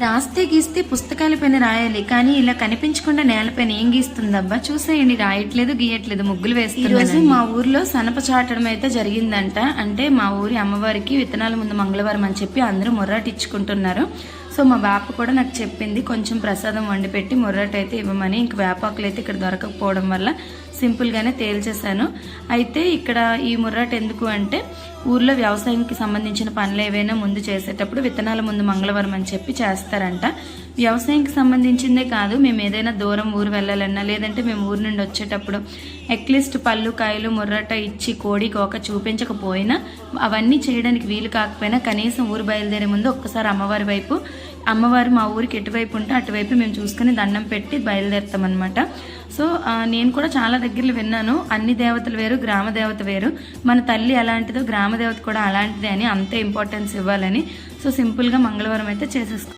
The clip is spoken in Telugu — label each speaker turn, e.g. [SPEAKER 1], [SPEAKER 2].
[SPEAKER 1] రాస్తే గీస్తే పుస్తకాల పైన రాయాలి, కానీ ఇలా కనిపించకుండా నేలపైన ఏం గీస్తుందబ్బా? చూసేయండి, రాయట్లేదు, గీయట్లేదు, ముగ్గులు వేస్తుంది. ఈ రోజు మా ఊర్లో సనప చాటడం అయితే జరిగిందంట. అంటే మా ఊరి అమ్మవారికి విత్తనాల ముందు మంగళవారం అని చెప్పి అందరూ మొర్రాటిచ్చుకుంటున్నారు. సో మా వేప కూడా నాకు చెప్పింది కొంచెం ప్రసాదం వండి పెట్టి మొర్రాట అయితే ఇవ్వమని. ఇంక వేపాకులు అయితే ఇక్కడ దొరకకపోవడం వల్ల సింపుల్గానే తేల్చేశాను. అయితే ఇక్కడ ఈ ముర్రాట ఎందుకు అంటే, ఊర్లో వ్యవసాయంకి సంబంధించిన పనులు ఏవైనా ముందు చేసేటప్పుడు విత్తనాల ముందు మంగళవారం అని చెప్పి చేస్తారంట. వ్యవసాయంకి సంబంధించిందే కాదు, మేము ఏదైనా దూరం ఊరు వెళ్ళాలన్నా, లేదంటే మేము ఊరు నుండి వచ్చేటప్పుడు అట్లీస్ట్ పళ్ళు కాయలు ముర్రాట ఇచ్చి కోడి కోక చూపించకపోయినా, అవన్నీ చేయడానికి వీలు కాకపోయినా కనీసం ఊరు బయలుదేరే ముందు ఒక్కసారి అమ్మవారి వైపు, అమ్మవారు మా ఊరికి ఎటువైపు ఉంటే అటువైపు మేము చూసుకుని దండం పెట్టి బయలుదేరుతాం అనమాట. సో నేను కూడా చాలా దగ్గరలో విన్నాను, అన్ని దేవతలు వేరు, గ్రామ దేవత వేరు, మన తల్లి అలాంటిదో గ్రామ దేవత కూడా అలాంటిదే అని, అంతే ఇంపార్టెన్స్ ఇవ్వాలని. సో సింపుల్గా మంగళవారం అయితే చేసేసుకుంటాం.